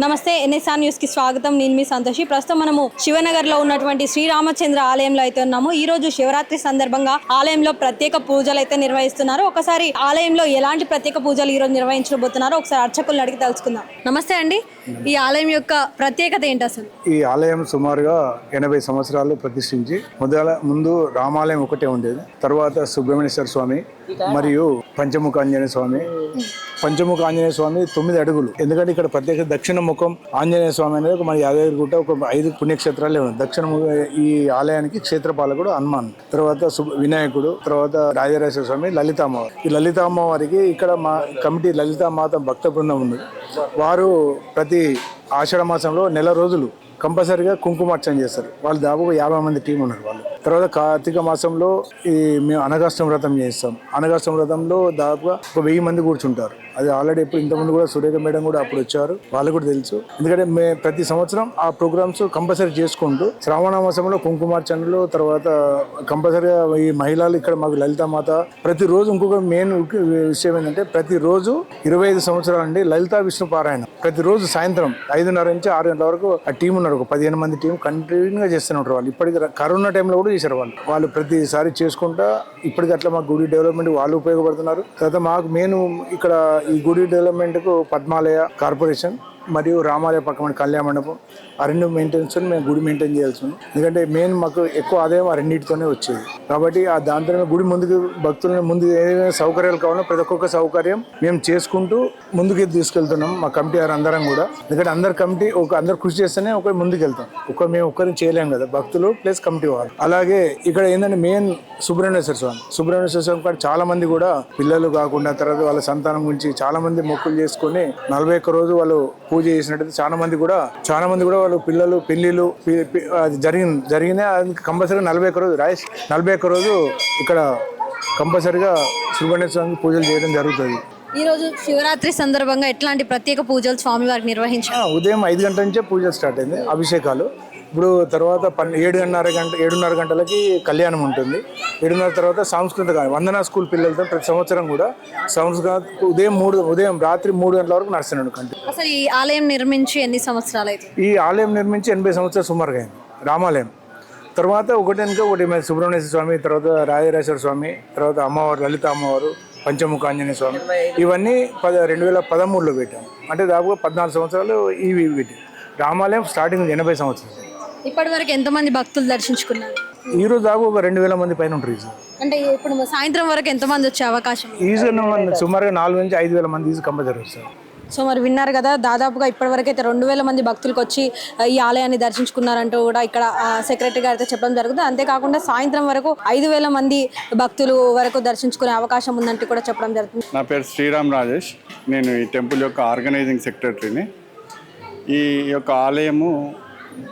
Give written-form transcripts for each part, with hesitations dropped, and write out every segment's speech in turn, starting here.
నమస్తే, NSR news కి స్వాగతం. నేను మీ సంతోషి. ప్రస్తుతం మనము శివనగర్ లో ఉన్నటువంటి శ్రీరామచంద్ర ఆలయంలో అయితే ఉన్నాము. ఈ రోజు శివరాత్రి సందర్భంగా ఆలయంలో ప్రత్యేక పూజలు అయితే నిర్వహిస్తున్నారు. ఒకసారి ఆలయంలో ఎలాంటి ప్రత్యేక పూజలు ఈ రోజు నిర్వహించబోతున్నారో ఒకసారి అర్చకులను అడిగి తెలుసుకుందాం. నమస్తే అండి, ఈ ఆలయం యొక్క ప్రత్యేకత ఏంటి అసలు? ఈ ఆలయం సుమారుగా 80 సంవత్సరాలు ప్రతిష్ఠించి ముందు రామాలయం ఒకటే ఉండేది. తర్వాత సుబ్రహ్మణ్యేశ్వర స్వామి మరియు పంచముఖ ఆంజనేయ స్వామి. పంచముఖ ఆంజనేయ స్వామి 9 అడుగులు. ఎందుకంటే ఇక్కడ ప్రత్యేక దక్షిణ ముఖం ఆంజనేయ స్వామి అనేది మన యాదగిరి గుట్ట ఒక 5 పుణ్యక్షేత్రాలే ఉన్నాయి. దక్షిణ ఈ ఆలయానికి క్షేత్రపాలకుడు హనుమాన్, తర్వాత వినాయకుడు, తర్వాత రాజరాజేశ్వర స్వామి, లలితామ్మ. ఈ లలితామ్మ వారికి ఇక్కడ మా కమిటీ లలితామాత భక్త బృందం ఉంది. వారు ప్రతి ఆషాఢ మాసంలో నెల రోజులు కంపల్సరీగా కుంకుమార్చన చేస్తారు. వాళ్ళు దాదాపు 50 మంది టీం ఉన్నారు వాళ్ళు. తర్వాత కార్తీక మాసంలో మేము అనగాష్టం వ్రతం చేస్తాం. అనగాష్టం వ్రతంలో దాదాపుగా ఒక 1000 మంది కూర్చుంటారు. అది ఆల్రెడీ ఇప్పుడు ఇంతకుముందు కూడా సురేఖ మేడం కూడా అప్పుడు వచ్చారు, వాళ్ళు కూడా తెలుసు. ఎందుకంటే ప్రతి సంవత్సరం ఆ ప్రోగ్రామ్స్ కంపల్సరీ చేసుకుంటూ శ్రావణ మాసంలో కుంకుమార్చనలు, తర్వాత కంపల్సరీగా ఈ మహిళలు ఇక్కడ మాకు లలితామాత ప్రతిరోజు. ఇంకొక మెయిన్ విషయం ఏంటంటే ప్రతిరోజు 25 సంవత్సరాల నుండి లలితా విష్ణు పారాయణ ప్రతిరోజు సాయంత్రం 5:30 నుంచి 6 గంటల వరకు ఆ టీం ఉన్నారు. ఒక 15 మంది టీం కంటిన్యూగా చేస్తున్నారు. వాళ్ళు ఇప్పటికి కరోనా టైంలో కూడా చేశారు. వాళ్ళు ప్రతిసారి చేసుకుంటా ఇప్పటికి అట్లా మా గుడి డెవలప్మెంట్ వాళ్ళు ఉపయోగపడుతున్నారు. తర్వాత మాకు మెయిన్ ఇక్కడ ఈ గుడి డెవలప్మెంట్ కు పద్మాలయ కార్పొరేషన్ మరియు రామాలయ పక్కన కళ్యాణ మండపం ఆ 2 మెయింటెనెన్స్ మేము గుడి మెయింటైన్ చేయాల్సి ఉంది. ఎందుకంటే మెయిన్ మాకు ఎక్కువ ఆదాయం ఆ 2తోనే వచ్చేది. కాబట్టి ఆ దాంతో గుడి ముందుకు భక్తులను ముందు ఏదైనా సౌకర్యాలు కావాలో ప్రతి ఒక్కొక్క సౌకర్యం మేము చేసుకుంటూ ముందుకు తీసుకెళ్తున్నాం. మా కమిటీ అందరం కూడా. ఎందుకంటే అందరు కృషి చేస్తేనే ముందుకు వెళ్తాం. మేము ఒక్కరిని చేయలేం కదా, భక్తులు ప్లస్ కమిటీ వాళ్ళు. అలాగే ఇక్కడ ఏంటంటే మెయిన్ సుబ్రహ్మణ్యేశ్వర స్వామి కాడ చాలా మంది కూడా పిల్లలు కాకుండా తర్వాత వాళ్ళ సంతానం గురించి చాలా మంది మొక్కులు చేసుకుని 41 రోజు వాళ్ళు పూజ చేసినట్టయితే చాలా మంది కూడా వాళ్ళు పిల్లలు పెళ్లిళ్ళు జరిగింది. కంపల్సరీగా 41 రోజు 41 రోజు ఇక్కడ కంపల్సరీగా సుబ్రహ్మణ్య స్వామి పూజలు చేయడం జరుగుతుంది. ఈ రోజు శివరాత్రి సందర్భంగా ఎట్లాంటి ప్రత్యేక పూజలు స్వామివారికి నిర్వహించారు? ఉదయం 5 గంటల నుంచే పూజలు స్టార్ట్ అయింది, అభిషేకాలు. ఇప్పుడు తర్వాత 7:30 గంటలకి కళ్యాణం ఉంటుంది. 7:30 తర్వాత సాంస్కృతిక వందనా స్కూల్ పిల్లలతో ప్రతి సంవత్సరం కూడా రాత్రి 3 గంటల వరకు నడుస్తున్నాడు. అసలు ఈ ఆలయం నిర్మించి ఎన్ని సంవత్సరాలు అయితే? ఈ ఆలయం నిర్మించి 80 సంవత్సరాలు సుమారుగా అయింది రామాలయం. తర్వాత ఒకటి సుబ్రహ్మణ్యేశ్వర స్వామి, తర్వాత రాజరాజేశ్వర స్వామి, తర్వాత అమ్మవారు లలిత అమ్మవారు, పంచముఖ ఆంజనేయ స్వామి, ఇవన్నీ 2013లో పెట్టాం. అంటే దాదాపుగా 14 సంవత్సరాలు ఇవి పెట్టి రామాలయం స్టార్టింగ్ 80 సంవత్సరాలు. ఇప్పటి వరకు ఎంతమంది భక్తులు దర్శించుకున్నారు? ఈ రోజు దాకా ఒక 2000 మంది పైన ఉంటారు. అంటే ఇప్పుడు సాయంత్రం వరకు ఎంతమంది వచ్చే అవకాశం? ఈజీగా సుమారుగా 4000 నుంచి 5000 మంది ఈజీ కంపల్సరీ వస్తారు. సో మరి విన్నారు కదా, దాదాపుగా ఇప్పటి వరకు అయితే 2000 మంది భక్తులకు వచ్చి ఈ ఆలయాన్ని దర్శించుకున్నారంటూ కూడా ఇక్కడ సెక్రటరీ గారు అయితే చెప్పడం జరుగుతుంది. అంతేకాకుండా సాయంత్రం వరకు 5000 మంది భక్తులు వరకు దర్శించుకునే అవకాశం ఉందంటూ కూడా చెప్పడం జరుగుతుంది. నా పేరు శ్రీరామ్ రాజేష్. నేను ఈ టెంపుల్ యొక్క ఆర్గనైజింగ్ సెక్రటరీని. ఈ యొక్క ఆలయము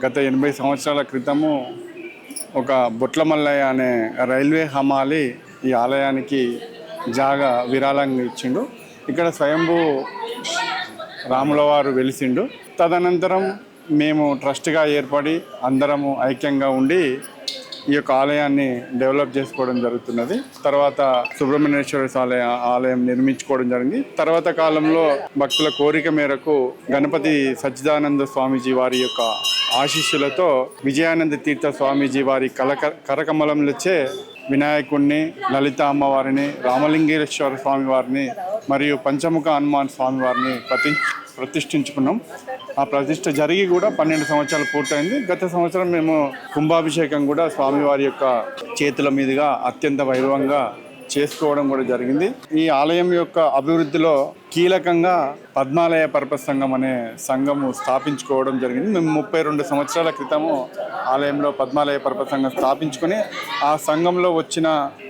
గత 80 సంవత్సరాల క్రితము ఒక బొట్లమల్లయ్య అనే రైల్వే హమాలి ఈ ఆలయానికి జాగా విరాళంగా ఇచ్చిండు. ఇక్కడ స్వయంభూ రాముల వారు వెలిసిండు. తదనంతరం మేము ట్రస్ట్గా ఏర్పడి అందరము ఐక్యంగా ఉండి ఈ యొక్క ఆలయాన్ని డెవలప్ చేసుకోవడం జరుగుతున్నది. తర్వాత సుబ్రహ్మణ్యేశ్వర ఆలయం నిర్మించుకోవడం జరిగింది. తర్వాత కాలంలో భక్తుల కోరిక మేరకు గణపతి సచ్చిదానంద స్వామీజీ వారి యొక్క ఆశీస్సులతో విజయానంద తీర్థ స్వామీజీ వారి కరకమలములచే వినాయకుడిని, లలిత అమ్మవారిని, రామలింగేశ్వర స్వామి వారిని మరియు పంచముఖ హనుమాన్ స్వామి వారిని ప్రతిష్ఠించుకున్నాం. ఆ ప్రతిష్ఠ జరిగి కూడా 12 సంవత్సరాలు పూర్తయింది. గత సంవత్సరం మేము కుంభాభిషేకం కూడా స్వామివారి యొక్క చేతుల మీదుగా అత్యంత వైభవంగా చేసుకోవడం కూడా జరిగింది. ఈ ఆలయం యొక్క అభివృద్ధిలో కీలకంగా పద్మాలయ పర్పస్ సంఘం అనే సంఘము స్థాపించుకోవడం జరిగింది. మేము 32 సంవత్సరాల క్రితము ఆలయంలో పద్మాలయ పర్పస్ సంఘం స్థాపించుకొని ఆ సంఘంలో వచ్చిన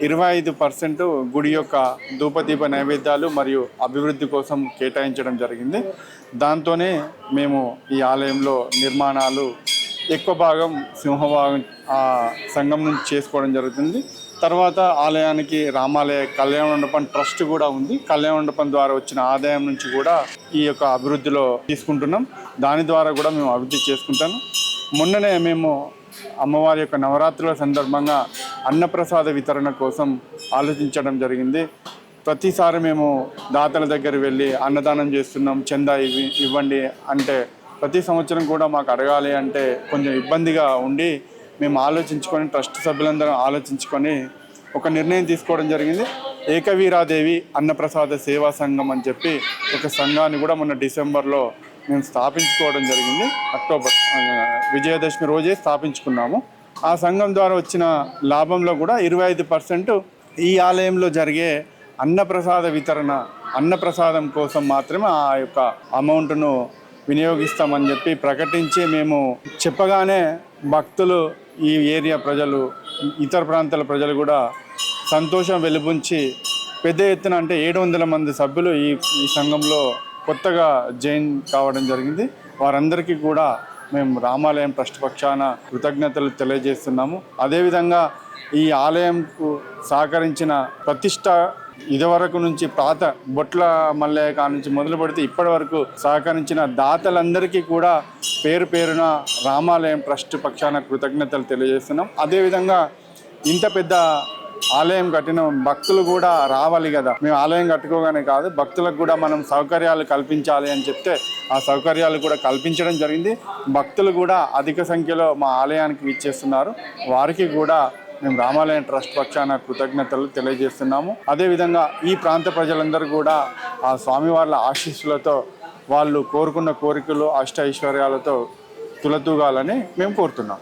25% గుడి యొక్క ధూపదీప నైవేద్యాలు మరియు అభివృద్ధి కోసం కేటాయించడం జరిగింది. దాంతోనే మేము ఈ ఆలయంలో నిర్మాణాలు ఎక్కువ భాగం సింహభాగం ఆ సంఘం నుంచి చేసుకోవడం జరుగుతుంది. తర్వాత ఆలయానికి రామాలయ కళ్యాణ మండపం ట్రస్ట్ కూడా ఉంది. కళ్యాణ మండపం ద్వారా వచ్చిన ఆదాయం నుంచి కూడా ఈ యొక్క అభివృద్ధిలో తీసుకుంటున్నాం. దాని ద్వారా కూడా మేము అభివృద్ధి చేసుకుంటాము. మొన్ననే మేము అమ్మవారి యొక్క నవరాత్రుల సందర్భంగా అన్నప్రసాద వితరణ కోసం ఆలోచించడం జరిగింది. ప్రతిసారి మేము దాతల దగ్గర వెళ్ళి అన్నదానం చేస్తున్నాం, చందా ఇవ్వండి అంటే ప్రతి సంవత్సరం కూడా మాకు అడగాలి అంటే కొంచెం ఇబ్బందిగా ఉండి మేము ఆలోచించుకొని ట్రస్ట్ సభ్యులందరం ఆలోచించుకొని ఒక నిర్ణయం తీసుకోవడం జరిగింది. ఏకవీరాదేవి అన్నప్రసాద సేవా సంఘం అని చెప్పి ఒక సంఘాన్ని కూడా మొన్న డిసెంబర్లో మేము స్థాపించుకోవడం జరిగింది. అక్టోబర్ విజయదశమి రోజే స్థాపించుకున్నాము. ఆ సంఘం ద్వారా వచ్చిన లాభంలో కూడా 25% ఈ ఆలయంలో జరిగే అన్నప్రసాద వితరణ, అన్నప్రసాదం కోసం మాత్రమే ఆ యొక్క అమౌంట్ను వినియోగిస్తామని చెప్పి ప్రకటించి మేము చెప్పగానే భక్తులు, ఈ ఏరియా ప్రజలు, ఇతర ప్రాంతాల ప్రజలు కూడా సంతోషం వెలుబుంచి పెద్ద ఎత్తున అంటే 700 మంది సభ్యులు ఈ సంఘంలో కొత్తగా జాయిన్ కావడం జరిగింది. వారందరికీ కూడా మేము రామాలయం ట్రస్ట్ పక్షాన కృతజ్ఞతలు తెలియజేస్తున్నాము. అదేవిధంగా ఈ ఆలయంకు సహకరించిన ప్రతిష్ట ఇదివరకు నుంచి పాత బొట్ల మల్లయ్య కాడ నుంచి మొదలు పెడితే ఇప్పటి వరకు సహకరించిన దాతలందరికీ కూడా పేరు పేరున రామాలయం ట్రస్ట్ పక్షాన కృతజ్ఞతలు తెలియజేస్తున్నాం. అదేవిధంగా ఇంత పెద్ద ఆలయం కట్టిన భక్తులు కూడా రావాలి కదా. మేము ఆలయం కట్టుకోగానే కాదు, భక్తులకు కూడా మనం సౌకర్యాలు కల్పించాలి అని చెప్తే ఆ సౌకర్యాలు కూడా కల్పించడం జరిగింది. భక్తులు కూడా అధిక సంఖ్యలో మా ఆలయానికి విచ్చేస్తున్నారు. వారికి కూడా మేము రామాలయం ట్రస్ట్ పక్షాన కృతజ్ఞతలు తెలియజేస్తున్నాము. అదేవిధంగా ఈ ప్రాంత ప్రజలందరూ కూడా ఆ స్వామివార్ల ఆశీస్సులతో వాళ్ళు కోరుకున్న కోరికలు, అష్ట ఐశ్వర్యాలతో తులతూగాలని మేము కోరుతున్నాం.